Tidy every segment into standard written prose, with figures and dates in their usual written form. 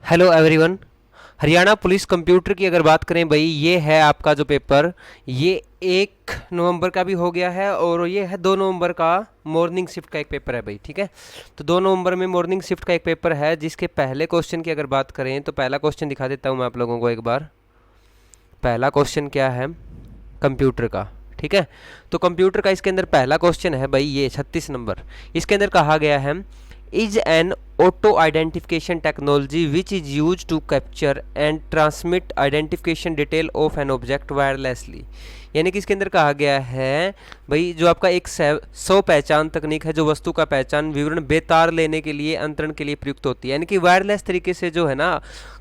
Hello everyone. Haryana police computer की अगर बात करें भाई, ये है आपका जो पेपर, ये 1 नवंबर का भी हो गया है और ये है 2 नवंबर का मॉर्निंग शिफ्ट का एक पेपर है भाई। ठीक है, तो 2 नवंबर में मॉर्निंग शिफ्ट का एक पेपर है जिसके पहले क्वेश्चन की अगर बात करें तो पहला क्वेश्चन दिखा देता हूँ मैं आप लोगों को एक बार। पहला क्वेश्चन क्या है कंप्यूटर का। ठीक है, तो कंप्यूटर का इसके अंदर पहला क्वेश्चन है भाई, ये 36 नंबर। इसके अंदर कहा गया है is an auto identification technology which is use to capture and transmit identification detail of an object wirelessly. यानी कि इसके अंदर कहा गया है भाई, जो आपका एक सौ पहचान तकनीक है जो वस्तु का पहचान विवरण बेतार लेने के लिए अंतरण के लिए प्रयुक्त होती है। यानी कि वायरलेस तरीके से जो है ना,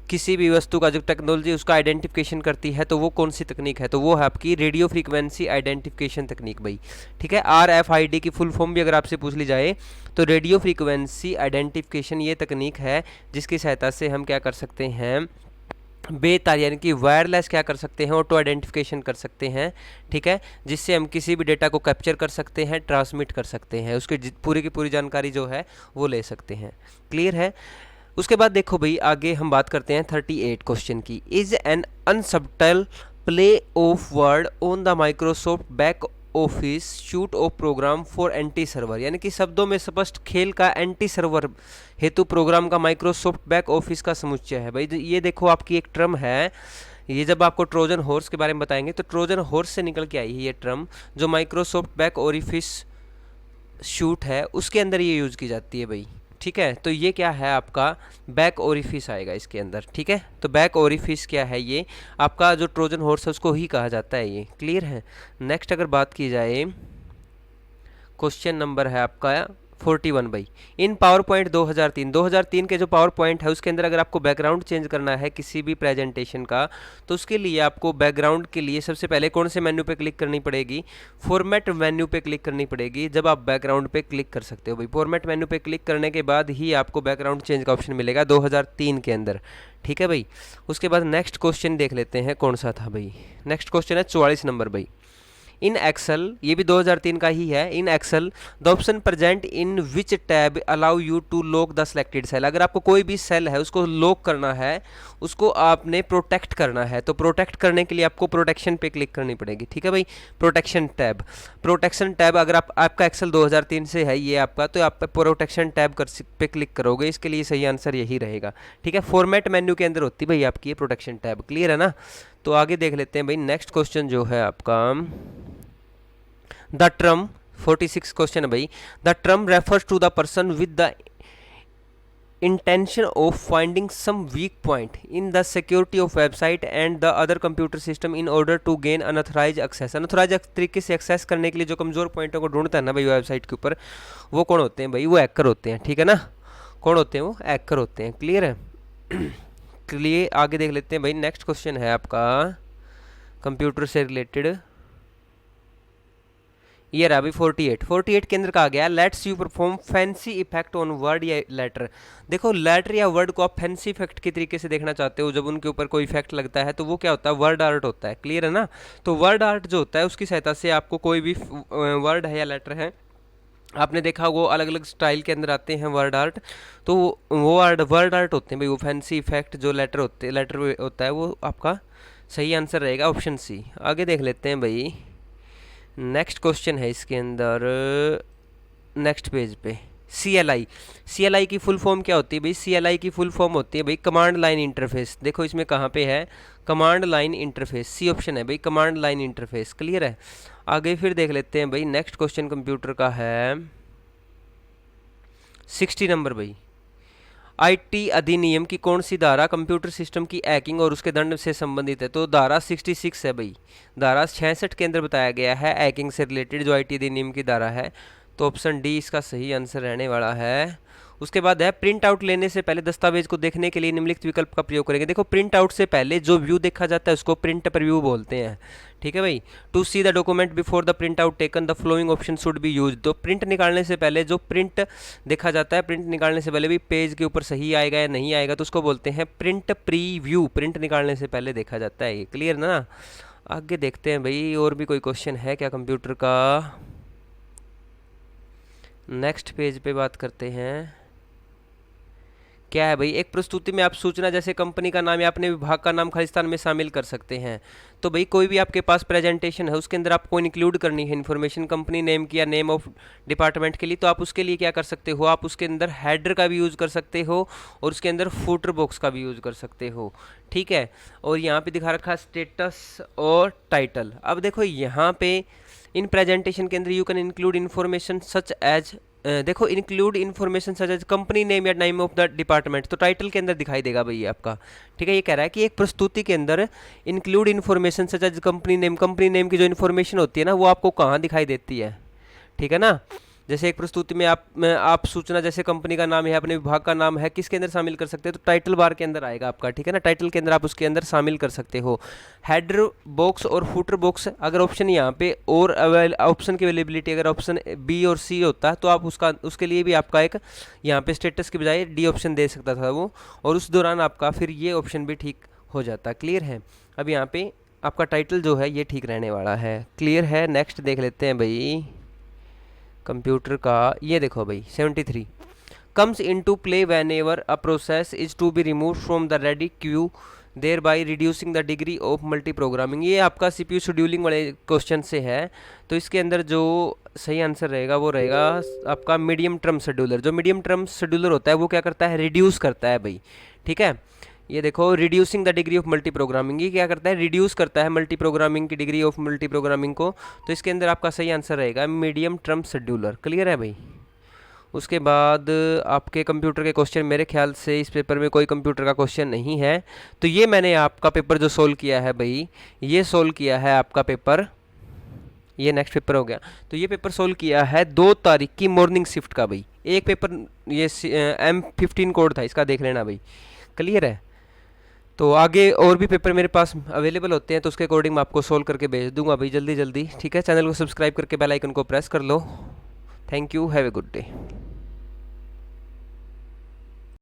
किसी भी वस्तु का जो टेक्नोलॉजी उसका आइडेंटिफिकेशन करती है, तो वो कौन सी तकनीक है, तो वो है आपकी रेडियो फ्रीक्वेंसी आइडेंटिफिकेशन तकनीक भाई। ठीक है, RFID की फुल फॉर्म भी अगर आपसे पूछ ली जाए तो रेडियो फ्रीक्वेंसी आइडेंटिफिकेशन ये तकनीक है जिसकी सहायता से हम क्या कर सकते हैं, बेतार यानी कि वायरलेस क्या कर सकते हैं, ऑटो आइडेंटिफिकेशन कर सकते हैं। ठीक है, जिससे हम किसी भी डेटा को कैप्चर कर सकते हैं, ट्रांसमिट कर सकते हैं, उसकी पूरी की पूरी जानकारी जो है वो ले सकते हैं। क्लियर है। उसके बाद देखो भाई, आगे हम बात करते हैं 38 क्वेश्चन की। Is an unsubtle play of word on the Microsoft back office suite of program for anti server. यानी कि शब्दों में स्पष्ट खेल का एंटी सर्वर हेतु प्रोग्राम का माइक्रोसॉफ्ट बैक ऑफिस का समुच्चय है भाई। ये देखो आपकी एक टर्म है, ये जब आपको ट्रोजन हॉर्स के बारे में बताएंगे तो ट्रोजन हॉर्स से निकल के आई है ये टर्म, जो माइक्रोसॉफ्ट बैक ऑफिस शूट है उसके अंदर ये यूज़ की जाती है भाई। ठीक है, तो ये क्या है आपका बैक ओरिफिस आएगा इसके अंदर। ठीक है, तो बैक ओरिफिस क्या है, ये आपका जो ट्रोजन हॉर्स है उसको ही कहा जाता है ये। क्लियर है। नेक्स्ट अगर बात की जाए, क्वेश्चन नंबर है आपका 41 भाई। इन पावर पॉइंट 2003 के जो पावर पॉइंट है उसके अंदर अगर आपको बैकग्राउंड चेंज करना है किसी भी प्रेजेंटेशन का, तो उसके लिए आपको बैकग्राउंड के लिए सबसे पहले कौन से मेन्यू पे क्लिक करनी पड़ेगी, फॉर्मेट मेन्यू पे क्लिक करनी पड़ेगी। जब आप बैकग्राउंड पे क्लिक कर सकते हो भाई, फॉर्मेट मेन्यू पे क्लिक करने के बाद ही आपको बैकग्राउंड चेंज का ऑप्शन मिलेगा 2003 के अंदर। ठीक है भाई। उसके बाद नेक्स्ट क्वेश्चन देख लेते हैं कौन सा था भाई। नेक्स्ट क्वेश्चन है 44 नंबर भाई। इन एक्सेल, ये भी 2003 का ही है। In excel the option present in which tab allow you to lock the selected cell. अगर आपको कोई भी सेल है उसको लॉक करना है, उसको आपने प्रोटेक्ट करना है, तो प्रोटेक्ट करने के लिए आपको प्रोटेक्शन पे क्लिक करनी पड़ेगी। ठीक है भाई, प्रोटेक्शन टैब। प्रोटेक्शन टैब अगर आपका एक्सेल 2003 से है ये आपका, तो आप प्रोटेक्शन टैब पे क्लिक करोगे। इसके लिए सही आंसर यही रहेगा। ठीक है, फॉर्मेट मेन्यू के अंदर होती है भाई आपकी ये प्रोटेक्शन टैब। क्लियर है ना। तो आगे देख लेते हैं भाई, नेक्स्ट क्वेश्चन जो है आपका द टर्म 46 क्वेश्चन है भाई। The term refers to the person with the intention of finding some weak point in the security of website and the other computer system in order to gain unauthorized access। Unauthorize तरीके से access करने के लिए जो कमज़ोर पॉइंटों को ढूंढता है ना भाई वेबसाइट के ऊपर, वो कौन होते हैं भाई, वो हैकर होते हैं। ठीक है ना, कौन होते हैं, वो हैकर होते हैं। क्लियर है। क्लियर। आगे देख लेते हैं भाई, नेक्स्ट क्वेश्चन है आपका कंप्यूटर से रिलेटेड, ये रहा अभी 48 के अंदर कहा गया let's you perform fancy effect on word या लेटर। देखो, लेटर या वर्ड को आप फैंसी इफेक्ट के तरीके से देखना चाहते हो, जब उनके ऊपर कोई इफेक्ट लगता है तो वो क्या होता है, वर्ड आर्ट होता है। क्लियर है ना। तो वर्ड आर्ट जो होता है उसकी सहायता से आपको कोई भी वर्ड है या लेटर है, आपने देखा वो अलग अलग स्टाइल के अंदर आते हैं वर्ड आर्ट, तो वो वर्ड आर्ट होते हैं भाई। वो फैंसी इफेक्ट जो लेटर होता है वो आपका सही आंसर रहेगा ऑप्शन सी। आगे देख लेते हैं भाई, नेक्स्ट क्वेश्चन है इसके अंदर, नेक्स्ट पेज पे CLI की फुल फॉर्म क्या होती है भाई, CLI की फुल फॉर्म होती है भाई कमांड लाइन इंटरफेस। देखो इसमें कहाँ पे है, command line interface, C option है भाई, कमांड लाइन इंटरफेस। क्लियर है। आगे फिर देख लेते हैं भाई, नेक्स्ट क्वेश्चन कंप्यूटर का है 60 नंबर भाई। IT अधिनियम की कौन सी धारा कंप्यूटर सिस्टम की हैकिंग और उसके दंड से संबंधित है, तो धारा 66 है भाई। धारा 66 के अंदर बताया गया है हैकिंग से रिलेटेड जो IT अधिनियम की धारा है, तो ऑप्शन डी इसका सही आंसर रहने वाला है। उसके बाद है प्रिंट आउट लेने से पहले दस्तावेज को देखने के लिए निम्नलिखित विकल्प का प्रयोग करेंगे। देखो, प्रिंट आउट से पहले जो व्यू देखा जाता है उसको प्रिंट प्रीव्यू बोलते हैं। ठीक है भाई। To see the document before the print out taken the following option should be use. तो प्रिंट निकालने से पहले जो प्रिंट देखा जाता है, प्रिंट निकालने से पहले भी पेज के ऊपर सही आएगा या नहीं आएगा, तो उसको बोलते हैं प्रिंट प्रीव्यू। प्रिंट निकालने से पहले देखा जाता है ये। क्लियर ना। आगे देखते हैं भाई, और भी कोई क्वेश्चन है क्या कंप्यूटर का। नेक्स्ट पेज पे बात करते हैं क्या है भाई, एक प्रस्तुति में आप सूचना जैसे कंपनी का नाम या अपने विभाग का नाम खाली स्थान में शामिल कर सकते हैं। तो भाई कोई भी आपके पास प्रेजेंटेशन है उसके अंदर आपको इंक्लूड करनी है इन्फॉर्मेशन कंपनी नेम की या नेम ऑफ डिपार्टमेंट के लिए, तो आप उसके लिए क्या कर सकते हो, आप उसके अंदर हेडर का भी यूज़ कर सकते हो और उसके अंदर फुटर बॉक्स का भी यूज़ कर सकते हो, ठीक है। और यहाँ पे दिखा रखा स्टेटस और टाइटल। अब देखो यहाँ पे इन प्रेजेंटेशन के अंदर you can include information such as, देखो include information such as company name या नेम ऑफ द डिपार्टमेंट, तो टाइटल के अंदर दिखाई देगा भाई आपका, ठीक है। ये कह रहा है कि एक प्रस्तुति के अंदर include information such as company name की जो इन्फॉर्मेशन होती है ना वो आपको कहाँ दिखाई देती है, ठीक है ना। जैसे एक प्रस्तुति में आप सूचना जैसे कंपनी का नाम है, अपने विभाग का नाम है, किसके अंदर शामिल कर सकते हैं, तो टाइटल बार के अंदर आएगा आपका, ठीक है ना। टाइटल के अंदर आप उसके अंदर शामिल कर सकते हो। हेडर बॉक्स और फुटर बॉक्स, अगर ऑप्शन यहाँ पे और ऑप्शन की अवेलेबिलिटी अगर ऑप्शन बी और सी होता है तो आप उसके लिए भी आपका एक यहाँ पे स्टेटस के बजाय डी ऑप्शन दे सकता था वो, और उस दौरान आपका फिर ये ऑप्शन भी ठीक हो जाता। क्लियर है। अब यहाँ पे आपका टाइटल जो है ये ठीक रहने वाला है। क्लियर है। नेक्स्ट देख लेते हैं भाई कंप्यूटर का। ये देखो भाई 73 comes into play whenever a process is to be remove from the ready queue thereby reducing the degree of multiprogramming. ये आपका सीपीयू शेड्यूलिंग वाले क्वेश्चन से है, तो इसके अंदर जो सही आंसर रहेगा वो रहेगा आपका मीडियम टर्म शेड्यूलर। जो मीडियम टर्म शेड्यूलर होता है वो क्या करता है, रिड्यूस करता है भाई, ठीक है। ये देखो reducing the degree of multiprogramming, ये क्या करता है, रिड्यूस करता है मल्टी प्रोग्रामिंग की डिग्री ऑफ मल्टी प्रोग्रामिंग को, तो इसके अंदर आपका सही आंसर रहेगा मीडियम टर्म शेड्यूलर। क्लियर है भाई। उसके बाद आपके कंप्यूटर के क्वेश्चन, मेरे ख्याल से इस पेपर में कोई कंप्यूटर का क्वेश्चन नहीं है, तो ये मैंने आपका पेपर जो सोल्व किया है भाई, ये सोल्व किया है आपका पेपर, ये नेक्स्ट पेपर हो गया। तो ये पेपर सोल्व किया है 2 तारीख की मॉर्निंग शिफ्ट का भाई। एक पेपर ये M15 कोड था, इसका देख लेना भाई। क्लियर है। तो आगे और भी पेपर मेरे पास अवेलेबल होते हैं, तो उसके अकॉर्डिंग मैं आपको सोल्व करके भेज दूंगा भाई जल्दी जल्दी, ठीक है। चैनल को सब्सक्राइब करके बेल आइकन को प्रेस कर लो। Thank you, have a good day.